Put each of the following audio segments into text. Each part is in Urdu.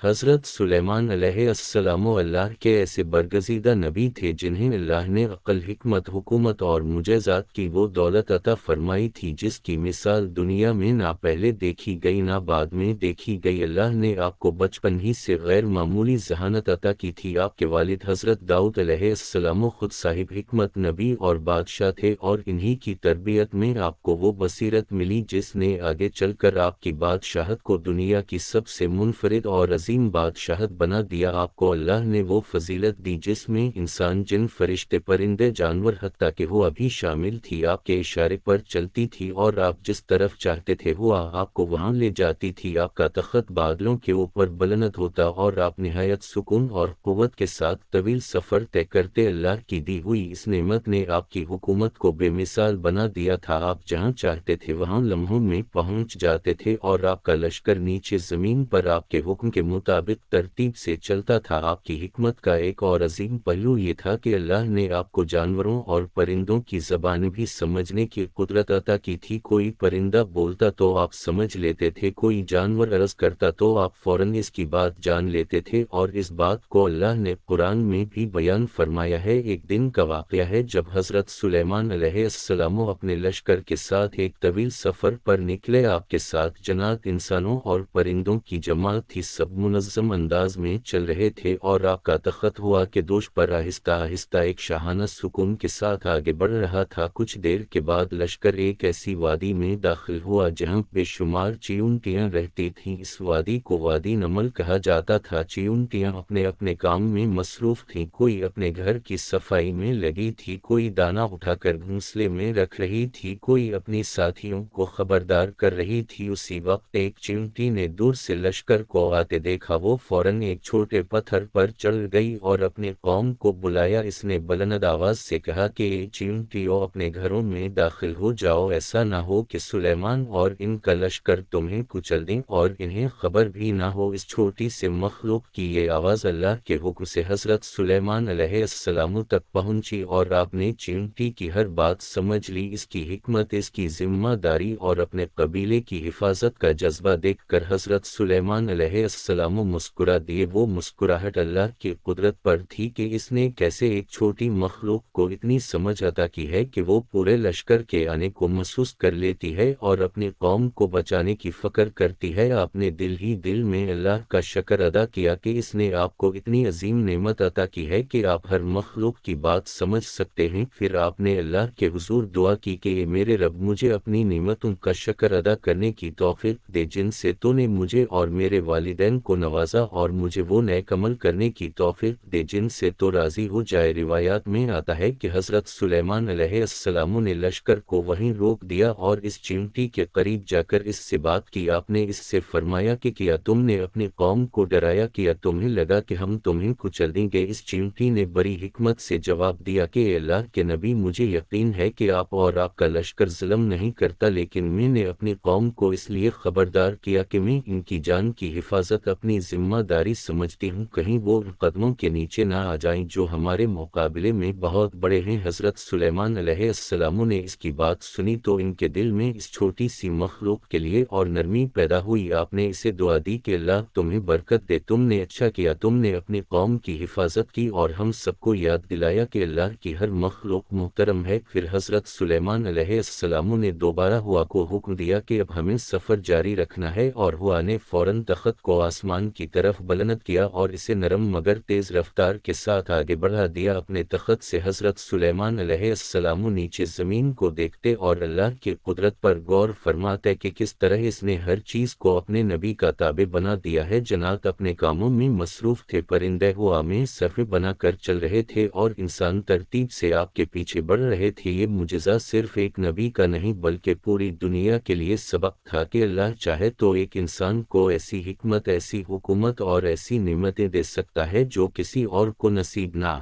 حضرت سلیمان علیہ السلام اللہ کے ایسے برگزیدہ نبی تھے جنہیں اللہ نے عقل، حکمت، حکومت اور معجزات کی وہ دولت عطا فرمائی تھی جس کی مثال دنیا میں نہ پہلے دیکھی گئی نہ بعد میں دیکھی گئی۔ اللہ نے آپ کو بچپن ہی سے غیر معمولی ذہانت عطا کی تھی۔ آپ کے والد حضرت داؤد علیہ السلام خود صاحب حکمت، نبی اور بادشاہ تھے، اور انہی کی تربیت میں آپ کو وہ بصیرت ملی جس نے آگے چل کر آپ کی بادشاہت کو دنیا کی سب سے منفرد اور عظیم بادشاہت بنا دیا۔ آپ کو اللہ نے وہ فضیلت دی جس میں انسان، جن، فرشتے، پرندے، جانور، حتیٰ کہ ہوا بھی شامل تھی، آپ کے اشارے پر چلتی تھی، اور آپ جس طرف چاہتے تھے ہوا آپ کو وہاں لے جاتی تھی۔ آپ کا تخت بادلوں کے اوپر بلند ہوتا اور آپ نہایت سکون اور قوت کے ساتھ طویل سفر طے کرتے۔ اللہ کی دی ہوئی اس نعمت نے آپ کی حکومت کو بے مثال بنا دیا تھا۔ آپ جہاں چاہتے تھے وہاں لمحوں میں پہنچ جاتے تھے، اور آپ کا لشکر نیچے زمین پر آپ کے حکم کے مطابق ترتیب سے چلتا تھا۔ آپ کی حکمت کا ایک اور عظیم پہلو یہ تھا کہ اللہ نے آپ کو جانوروں اور پرندوں کی زبان بھی سمجھنے کی قدرت عطا کی تھی۔ کوئی پرندہ بولتا تو آپ سمجھ لیتے تھے، کوئی جانور عرض کرتا تو آپ فوراً اس کی بات جان لیتے تھے، اور اس بات کو اللہ نے قرآن میں بھی بیان فرمایا ہے۔ ایک دن کا واقعہ ہے جب حضرت سلیمان علیہ السلام اپنے لشکر کے ساتھ ایک طویل سفر پر نکلے۔ آپ کے ساتھ جنات انسانوں اور پرندوں کی جماعت تھی، سب منظم انداز میں چل رہے تھے، اور آپ کا تخت ہوا کہ دوش پر آہستہ آہستہ ایک شاہانہ سکون کے ساتھ آگے بڑھ رہا تھا۔ کچھ دیر کے بعد لشکر ایک ایسی وادی میں داخل ہوا جہاں بے شمار چیونٹیاں رہتی تھیں۔ اس وادی کو وادی نمل کہا جاتا تھا۔ چیونٹیاں اپنے اپنے کام میں مصروف تھیں، کوئی اپنے گھر کی صفائی میں لگی تھی، کوئی دانا اٹھا کر گھونسلے میں رکھ رہی تھی، کوئی اپنی ساتھیوں کو خبردار کر رہی تھی۔ اسی وقت ایک چیونٹی نے دور سے لشکر کو آتے دیکھا، وہ فوراً ایک چھوٹے پتھر پر چڑھ گئی اور اپنے قوم کو بلایا۔ اس نے بلند آواز سے کہا کہ اے چیونٹیوں، اپنے گھروں میں داخل ہو جاؤ، ایسا نہ ہو کہ سلیمان اور ان کا لشکر تمہیں کچل دیں اور انہیں خبر بھی نہ ہو۔ اس چھوٹی سے مخلوق کی یہ آواز اللہ کے حکم سے حضرت سلیمان علیہ السلام تک پہنچی، اور آپ نے چیونٹی کی ہر بات سمجھ لی۔ اس کی حکمت، اس کی ذمہ داری اور اپنے قبیلے کی حفاظت کا جذبہ دیکھ کر حضرت سلیمان علیہ السلام مسکرا دیے۔ وہ مسکراہٹ اللہ کی قدرت پر تھی کہ اس نے کیسے ایک چھوٹی مخلوق کو اتنی سمجھ عطا کی ہے کہ وہ پورے لشکر کے آنے کو محسوس کر لیتی ہے اور اپنی قوم کو بچانے کی فکر کرتی ہے۔ آپ نے دل ہی دل میں اللہ کا شکر ادا کیا کہ اس نے آپ کو اتنی عظیم نعمت عطا کی ہے کہ آپ ہر مخلوق کی بات سمجھ سکتے ہیں۔ پھر آپ نے اللہ کے حضور دعا کی کہ اے میرے رب، مجھے اپنی نعمتوں کا شکر ادا کرنے کی توفیق دے جن سے تو نے مجھے اور میرے والدین کو نوازا، اور مجھے وہ نیک عمل کرنے کی توفیق دے جن سے تو راضی ہو جائے۔ روایات میں آتا ہے کہ حضرت سلیمان علیہ السلام نے لشکر کو وہیں روک دیا اور اس چیونٹی کے قریب جا کر اس سے بات کی۔ آپ نے اس سے فرمایا کہ کیا تم نے اپنی قوم کو ڈرایا؟ کیا تمہیں لگا کہ ہم تمہیں کچل دیں گے؟ اس چیونٹی نے بڑی حکمت سے جواب دیا کہ اے اللہ کے نبی، مجھے یقین ہے کہ آپ اور آپ کا لشکر ظلم نہیں کرتا، لیکن میں نے اپنی قوم کو اس لیے خبردار کیا کہ میں ان کی جان کی حفاظت اپنی ذمہ داری سمجھتی ہوں، کہیں وہ ان قدموں کے نیچے نہ آ جائیں جو ہمارے مقابلے میں بہت بڑے ہیں۔ حضرت سلیمان علیہ السلام نے اس کی بات سنی تو ان کے دل میں اس چھوٹی سی مخلوق کے لیے اور نرمی پیدا ہوئی۔ آپ نے اسے دعا دی کہ اللہ تمہیں برکت دے، تم نے اچھا کیا، تم نے اپنی قوم کی حفاظت کی اور ہم سب کو یاد دلایا کہ اللہ کی ہر مخلوق محترم ہے۔ پھر حضرت سلیمان علیہ السلام نے دوبارہ ہوا کو حکم دیا کہ اب ہمیں سفر جاری رکھنا ہے، اور ہوا نے فوراً تخت کو آسمان کی طرف بلند کیا اور اسے نرم مگر تیز رفتار کے ساتھ آگے بڑھا دیا۔ اپنے تخت سے حضرت سلیمان علیہ السلام نیچے زمین کو دیکھتے اور اللہ کی قدرت پر غور فرماتے کہ کس طرح اس نے ہر چیز کو اپنے نبی کا تابع بنا دیا ہے۔ جنات اپنے کاموں میں مصروف تھے، پرندے ہوا میں صف بنا کر چل رہے تھے، اور انسان ترتیب سے آپ کے پیچھے بڑھ رہے تھے۔ یہ معجزہ صرف ایک نبی کا نہیں بلکہ پوری دنیا کے لیے سبق تھا کہ اللہ چاہے تو ایک انسان کو ایسی حکمت، ایسی حکومت اور ایسی نعمتیں دے سکتا ہے جو کسی اور کو نصیب نہ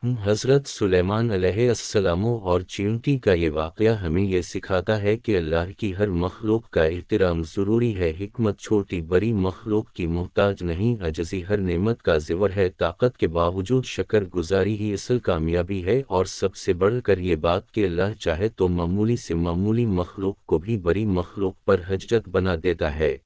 ہوں۔ حضرت سلیمان علیہ السلام اور چیونٹی کا یہ واقعہ ہمیں یہ سکھاتا ہے کہ اللہ کی ہر مخلوق کا احترام ضروری ہے۔ حکمت چھوٹی بڑی مخلوق کی محتاج نہیں، عاجزی ہر نعمت کا زیور ہے، طاقت کے باوجود شکر گزاری ہی اصل کامیابی ہے، اور سب سے بڑھ کر یہ بات کہ اللہ چاہے تو معمولی سے معمولی مخلوق کو بھی بڑی مخلوق پر حجت بنا دیتا ہے۔